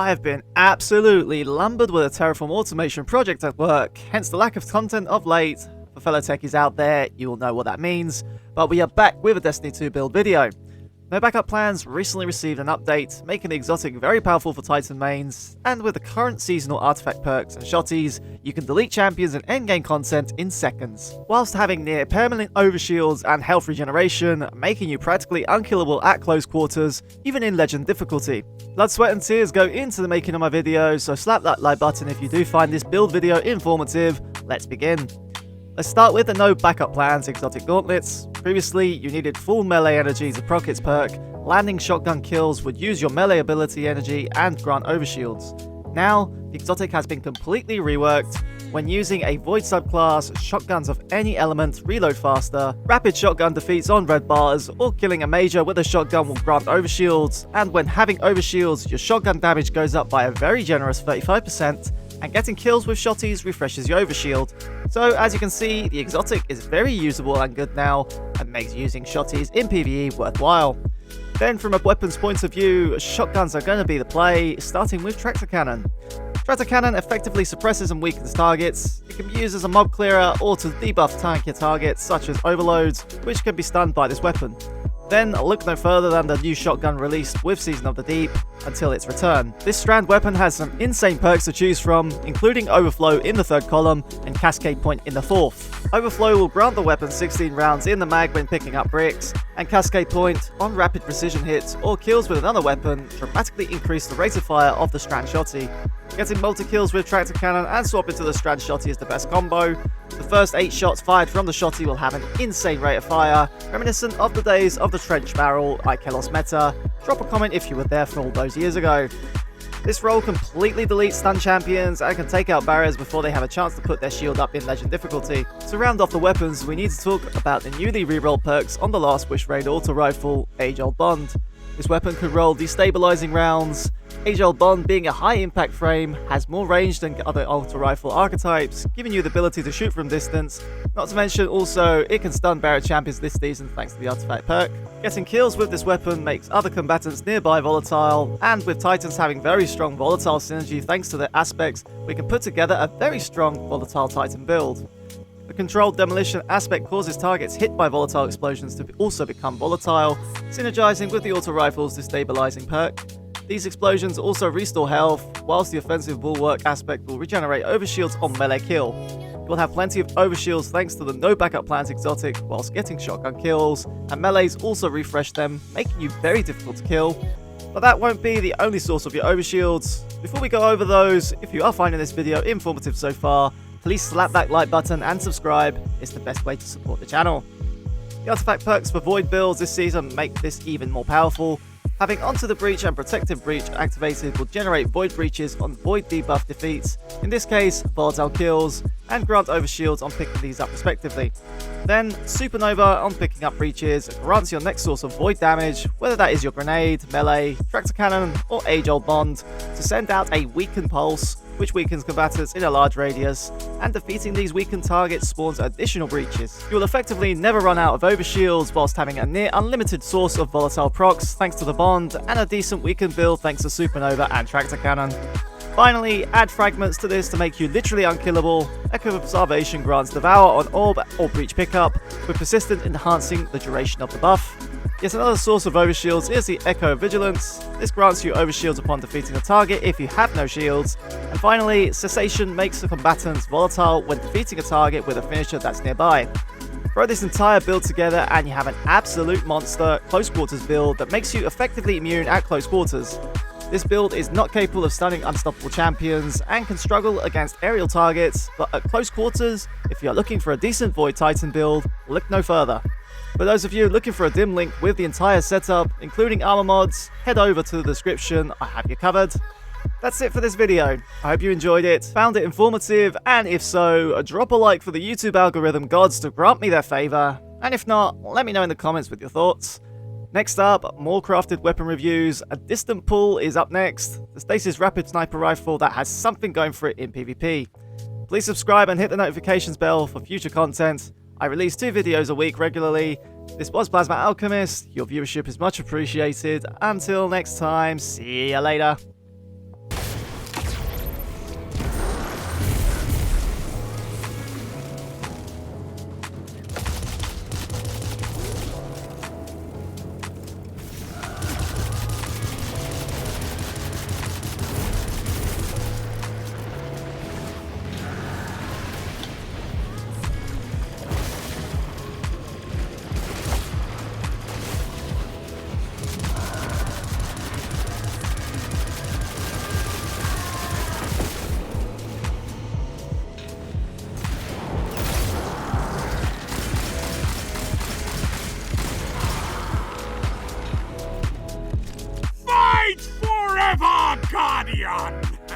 I have been absolutely lumbered with a Terraform automation project at work, hence the lack of content of late. For fellow techies out there, you will know what that means, but we are back with a Destiny 2 build video. No Backup Plans recently received an update, making the exotic very powerful for Titan mains, and with the current seasonal artifact perks and shotties, you can delete champions and endgame content in seconds, whilst having near permanent overshields and health regeneration, making you practically unkillable at close quarters, even in legend difficulty. Blood, sweat and tears go into the making of my video, so slap that like button if you do find this build video informative. Let's begin. Let's start with the No Backup Plans exotic gauntlets. Previously, you needed full melee energy to proc its perk. Landing shotgun kills would use your melee ability energy and grant overshields. Now, the exotic has been completely reworked. When using a void subclass, shotguns of any element reload faster, rapid shotgun defeats on red bars, or killing a major with a shotgun will grant overshields, and when having overshields, your shotgun damage goes up by a very generous 35%, and getting kills with shotties refreshes your overshield. So as you can see, the exotic is very usable and good now, and makes using shotties in PvE worthwhile. Then from a weapons point of view, shotguns are going to be the play, starting with Tractor Cannon. Tractor Cannon effectively suppresses and weakens targets. It can be used as a mob clearer or to debuff tankier targets such as overloads, which can be stunned by this weapon. Then look no further than the new shotgun released with Season of the Deep until its return. This strand weapon has some insane perks to choose from, including Overflow in the third column and Cascade Point in the fourth. Overflow will grant the weapon 16 rounds in the mag when picking up bricks, and Cascade Point on rapid precision hits or kills with another weapon dramatically increase the rate of fire of the strand shotty. Getting multi-kills with Tractor Cannon and swap into the strand shotty is the best combo. The first 8 shots fired from the shotty will have an insane rate of fire, reminiscent of the days of the trench barrel Ikelos meta. Drop a comment if you were there for all those years ago. This role completely deletes stun champions and can take out barriers before they have a chance to put their shield up in legend difficulty. To round off the weapons, we need to talk about the newly rerolled perks on the Last Wish Raid auto rifle, Age Old Bond. This weapon could roll destabilizing rounds. Age Old Bond, being a high impact frame, has more range than other auto rifle archetypes, giving you the ability to shoot from distance. Not to mention also, it can stun barrier champions this season thanks to the artifact perk. Getting kills with this weapon makes other combatants nearby volatile, and with Titans having very strong volatile synergy thanks to their aspects, we can put together a very strong volatile Titan build. The controlled demolition aspect causes targets hit by volatile explosions to also become volatile, synergizing with the auto rifle's destabilizing perk. These explosions also restore health, whilst the offensive bulwark aspect will regenerate overshields on melee kill. You will have plenty of overshields thanks to the No Backup Plans exotic whilst getting shotgun kills, and melees also refresh them, making you very difficult to kill. But that won't be the only source of your overshields. Before we go over those, if you are finding this video informative so far, please slap that like button and subscribe. It's the best way to support the channel. The artifact perks for Void builds this season make this even more powerful. Having Onto the Breach and Protective Breach activated will generate Void Breaches on Void debuff defeats, in this case volatile kills, and grant overshields on picking these up respectively. Then Supernova on picking up breaches grants your next source of Void damage, whether that is your grenade, melee, Tractor Cannon, or Age Old Bond, to send out a Weaken Pulse, which weakens combatants in a large radius, and defeating these weakened targets spawns additional breaches. You will effectively never run out of overshields whilst having a near unlimited source of volatile procs thanks to the Bond, and a decent weakened build thanks to Supernova and Tractor Cannon. Finally, add Fragments to this to make you literally unkillable. Echo of Observation grants Devour on Orb or Breach pickup, with Persistent enhancing the duration of the buff. Yet another source of overshields is the Echo of Vigilance. This grants you overshields upon defeating a target if you have no shields. And finally, Cessation makes the combatants volatile when defeating a target with a finisher that's nearby. Throw this entire build together and you have an absolute monster close quarters build that makes you effectively immune at close quarters. This build is not capable of stunning unstoppable champions and can struggle against aerial targets, but at close quarters, if you are looking for a decent Void Titan build, look no further. For those of you looking for a dim link with the entire setup, including armor mods, head over to the description, I have you covered. That's it for this video. I hope you enjoyed it, found it informative, and if so, drop a like for the YouTube algorithm gods to grant me their favour, and if not, let me know in the comments with your thoughts. Next up, more crafted weapon reviews. A distant pull is up next, the Stasis Rapid Sniper Rifle that has something going for it in PvP. Please subscribe and hit the notifications bell for future content. I release 2 videos a week regularly. This was Plasma Alchemist, your viewership is much appreciated. Until next time, see ya later. Run!